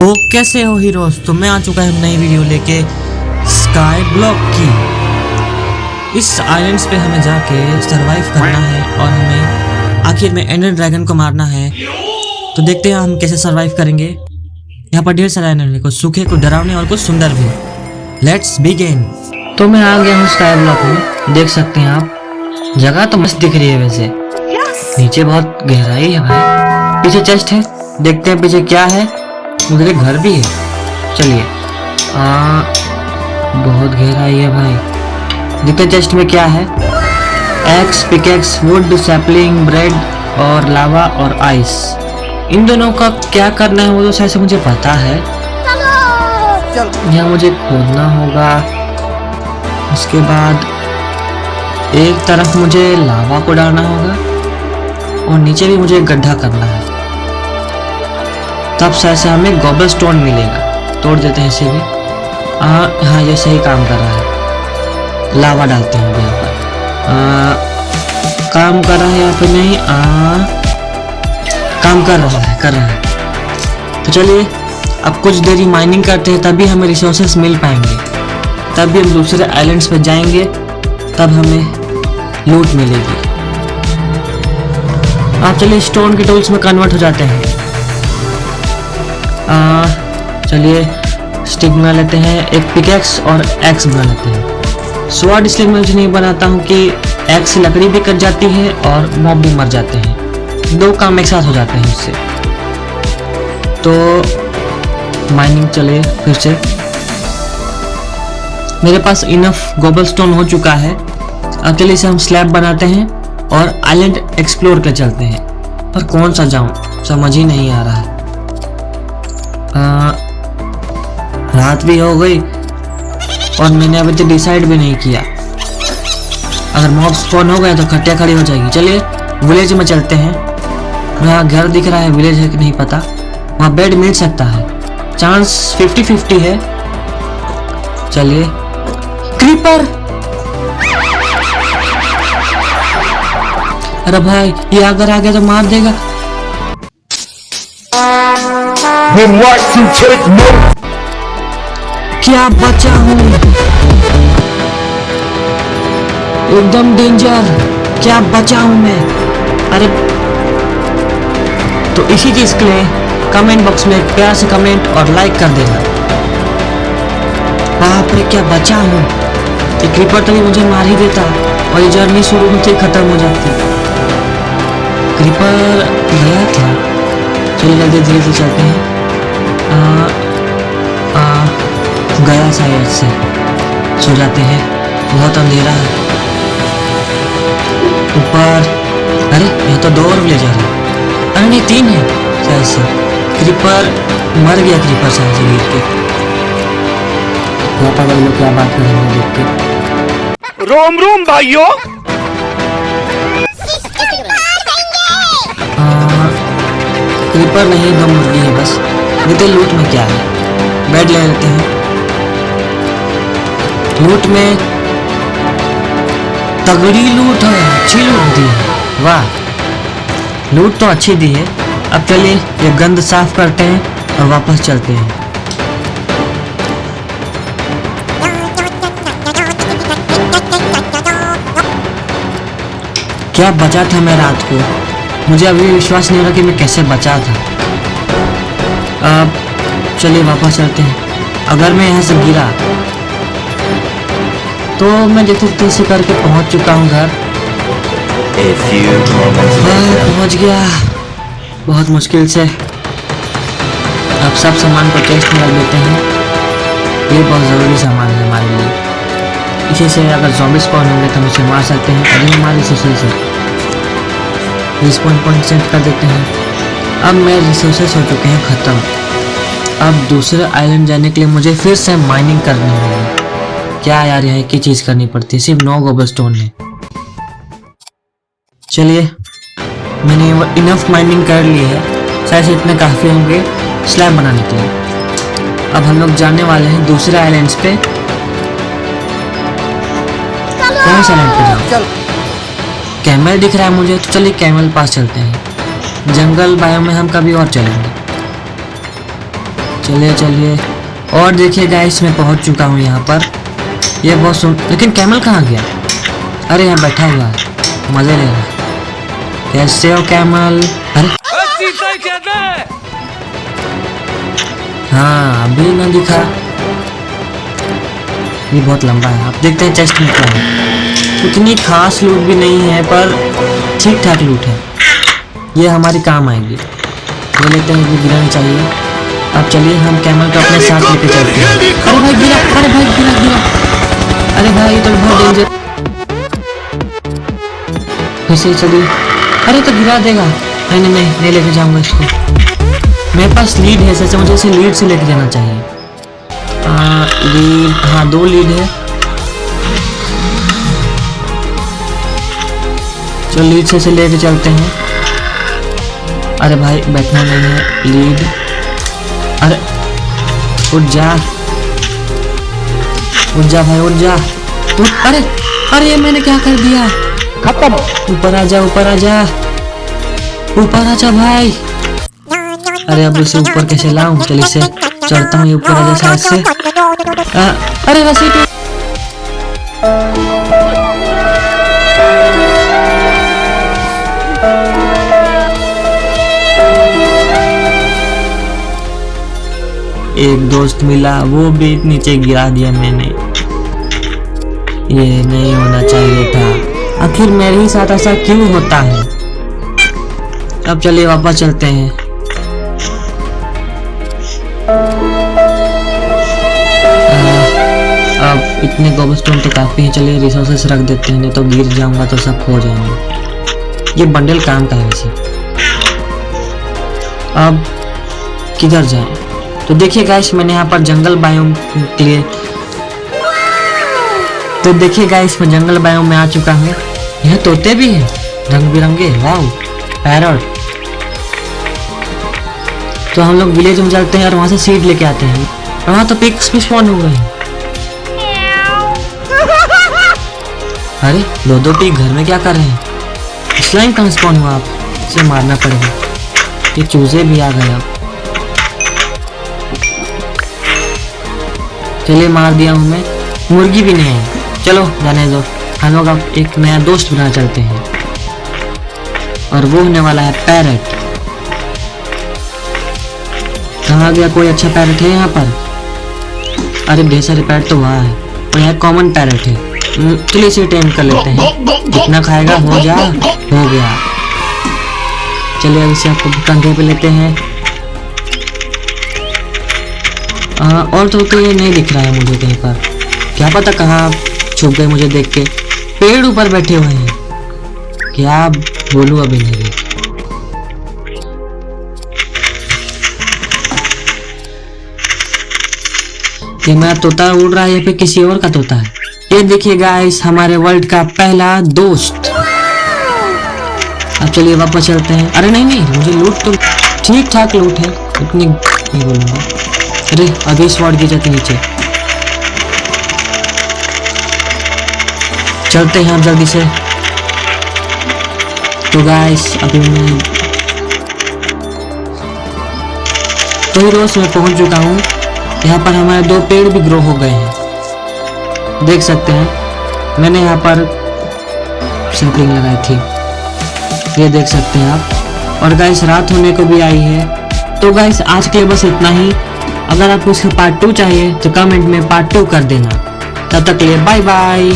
तो कैसे हो हीरोज। तो मैं आ चुका हूँ नई वीडियो लेके स्काई ब्लॉक की। इस आइलैंड्स पे हमें जाके सरवाइव करना है और हमें आखिर में एंडर ड्रैगन को मारना है। तो देखते हैं हम कैसे सरवाइव करेंगे। यहाँ पर ढेर सारे आइलैंड है, कुछ सूखे, कुछ डरावने और कुछ सुंदर भी। Let's begin. तो मैं आ गया हूँ स्काई ब्लॉक में, देख सकते हैं आप। जगह तो मस्त दिख रही है वैसे, नीचे बहुत गहराई है भाई। पीछे चेस्ट है, देखते हैं पीछे क्या है। उधर एक घर भी है, चलिए। बहुत गहराई है भाई। देखते चेस्ट में क्या है। X, pickaxe, would, sapling, bread और लावा और आइस। इन दोनों का क्या करना है वो तो शायद से मुझे पता है। यहाँ मुझे खोदना होगा। उसके बाद एक तरफ मुझे लावा को डालना होगा और नीचे भी मुझे एक गड्ढा करना है, तब शायद से हमें गोबल स्टोन मिलेगा। तोड़ देते हैं इसे भी। हाँ ये सही काम कर रहा है। लावा डालते हैं यहाँ पर। काम कर रहा है या फिर नहीं? काम कर रहा है। तो चलिए अब कुछ देरी माइनिंग करते हैं, तभी हमें रिसोर्सेस मिल पाएंगे। तभी हम दूसरे आइलैंड्स पे जाएंगे, तब हमें लूट मिलेगी। आप चलिए स्टोन के टूल्स में कन्वर्ट हो जाते हैं। चलिए स्टिक बना लेते हैं, एक पिकेक्स और एक्स बना लेते हैं। स्वॉर्ड इसलिए मैं मुझे नहीं बनाता हूँ कि एक्स से लकड़ी भी कट जाती है और मॉब भी मर जाते हैं। दो काम एक साथ हो जाते हैं इससे। तो माइनिंग चले फिर से। मेरे पास इनफ गोबल स्टोन हो चुका है। अब चलिए इसे हम स्लैब बनाते हैं और आइलैंड एक्सप्लोर कर चलते हैं। पर कौन सा जाऊं समझ ही नहीं आ रहा है। रात भी हो गई और मैंने अभी तक डिसाइड भी नहीं किया। अगर मॉब स्पॉन हो गए तो खटिया खड़ी हो जाएगी। चलिए विलेज में चलते हैं। यहाँ घर दिख रहा है, विलेज है कि नहीं पता। वहाँ बेड मिल सकता है, चांस 50-50 है। चलिए। क्रीपर, अरे भाई ये अगर आ गया तो मार देगा। क्या बचा हूँ, एकदम डेंजर। क्या बचा हूँ मैं। अरे तो इसी चीज के लिए कमेंट बॉक्स में एक प्यार से कमेंट और लाइक कर देना। बाप रे क्या बचा हूँ। ये क्रीपर तो मुझे मार ही देता और ये जर्नी शुरू होते ही खत्म हो जाती। क्रीपर गया था। चलिए जल्दी धीरे से चलते हैं। गया शायद से। सो जाते हैं, बहुत अंधेरा है। ऊपर, अरे यहाँ तो 2 और विलेजर है। अरे नहीं 3 है शायद से। क्रीपर मर गया, क्रीपर शायद से गिर के। पापा लोग क्या बात कर रहे हैं देख के। रोम रोम भाइयों। क्रीपर नहीं, 2 मुर्गी है बस। देखते लूट में क्या है। बेड ले लेते हैं। लूट में तगड़ी लूट है, अच्छी लूट दी है। वाह, लूट तो अच्छी दी है। अब चलिए ये गंद साफ करते हैं और वापस चलते हैं। क्या बचा था मैं रात को, मुझे अभी विश्वास नहीं हो रहा कि मैं कैसे बचा था। अब चलिए वापस चलते हैं। अगर मैं यहाँ से गिरा तो मैं जैसे तैसे करके पहुँच चुका हूँ घर। पहुँच गया बहुत मुश्किल से। अब सब सामान को टेस्ट में रख देते हैं। ये बहुत ज़रूरी सामान है हमारे लिए। इसी से अगर ज़ॉम्बी स्पॉन होंगे तो हम इसे मार सकते हैं। अभी हमारे रिसोर्सेज से रिस्पॉन पॉइंट सेट कर देते हैं। अब मेरे रिसोर्सेज हो चुके हैं ख़त्म। अब दूसरे आइलैंड जाने के लिए मुझे फिर से माइनिंग करनी होगी। क्या यार यहाँ की चीज़ करनी पड़ती है, सिर्फ 9 गोबल स्टोन है। चलिए मैंने इनफ माइनिंग कर ली है, शायद से इतने काफ़ी होंगे स्लैब बनाने के लिए। अब हम लोग जाने वाले हैं दूसरे आइलैंड्स पे। कौन सा आइलैंड पे जाओ? कैमल दिख रहा है मुझे, तो चलिए कैमल पास चलते हैं। जंगल बायो में हम कभी और चलेंगे। चलिए चलिए। और देखिए गाइस मैं पहुंच चुका हूं यहाँ पर। ये बहुत सुन, लेकिन कैमल कहाँ गया? अरे यहाँ बैठा हुआ है, मजे ले रहा है। कैसे हो कैमल? अरे हाँ अभी ना दिखा। ये बहुत लंबा है। आप देखते हैं चेस्ट में क्या है। उतनी खास लूट भी नहीं है पर ठीक ठाक लूट है। ये हमारी काम आएगी। वो लेते हैं, ये गिरानी चाहिए। अब चलिए हम कैमल को अपने साथ लेके चलते हैं। अरे भाई गिरा, अरे भाई गिरा गिरा। अरे भाई ये तो बहुत डेंजर। फिर से चलिए। अरे तो गिरा देगा। नहीं नहीं नहीं लेके जाऊंगा इसको। मेरे पास लीड है, सच मुझे इसे लीड से लेके जाना चाहिए। लीड, हाँ 2 लीड है। चलो लीड से इसे लेके चलते हैं। अरे भाई बैठना नहीं है, लीड। अरे उठ जा, उठ जा भाई, उठ जा उठ। अरे अरे ये मैंने क्या कर दिया? खत्म। ऊपर आ जा, ऊपर आ जा, ऊपर आ जा भाई। अरे अब इसे ऊपर कैसे लाऊं? चल इसे चढ़ता हूँ ऊपर आ जा साइड से। अरे रस्सी पे। एक दोस्त मिला, वो भी नीचे गिरा दिया मैंने। ये नहीं होना चाहिए था। आखिर मेरे ही साथ ऐसा क्यों होता है? अब चलिए वापस चलते हैं। अब इतने कोबलस्टोन तो काफी है। चलिए रिसोर्सेस रख देते हैं, नहीं तो गिर जाऊंगा तो सब खो जाएंगे। ये बंडल काम का है वैसे। अब किधर जाएं? तो देखिए गाइस मैंने यहाँ पर जंगल बायोम के लिए, तो देखिए गाइस मैं जंगल बायोम में आ चुका हूँ। यह तोते भी हैं रंग बिरंगे, वाव, पैरट। तो हम लोग विलेज में चलते हैं और वहां से सीड लेके आते हैं। और वहां तो पिग्स भी स्पॉन हो गए हैं। अरे 2 पिग घर में क्या कर रहे हैं? स्लाइम कहाँ स्पॉन हुआ? आप इसे मारना पड़ेगा। ये चूजे भी आ गए। अब चलिए मार दिया हूँ मैं। मुर्गी भी नहीं है, चलो जाने दो। हम लोग अब एक नया दोस्त बना चलते हैं और वो होने वाला है पैरट। कहाँ गया? कोई अच्छा पैरट है यहाँ पर? अरे ढेर सारे पैरट तो वहाँ है और यहाँ कॉमन पैरट है। चलिए इसे टेम कर लेते हैं। जितना खाएगा हो जा, हो गया। चलिए अब इसे आपको कंधे पे लेते हैं। और तो ये नहीं दिख रहा है मुझे कहीं पर। क्या पता कहाँ छुप गए मुझे देख के। पेड़ ऊपर बैठे हुए हैं, क्या बोलूं अभी नहीं। कि मेरा तोता उड़ रहा है या फिर किसी और का तोता है? ये देखिए गाइस हमारे वर्ल्ड का पहला दोस्त। अब चलिए वापस चलते हैं। अरे नहीं नहीं, मुझे लूट तो ठीक ठाक लूट है, उतनी नहीं बोलूंगा। अरे अभी स्वॉर्ड की जाती नीचे। चलते हैं हम जल्दी से। तो गाइस अभी मैं तो हीरोस में पहुंच चुका हूँ। यहाँ पर हमारे 2 पेड़ भी ग्रो हो गए हैं, देख सकते हैं। मैंने यहाँ पर सैपलिंग लगाई थी, ये देख सकते हैं आप। और गाइस रात होने को भी आई है। तो गाइस आज के लिए बस इतना ही। अगर आपको इसका पार्ट 2 चाहिए तो कमेंट में पार्ट 2 कर देना। तब तक के लिए बाय बाय।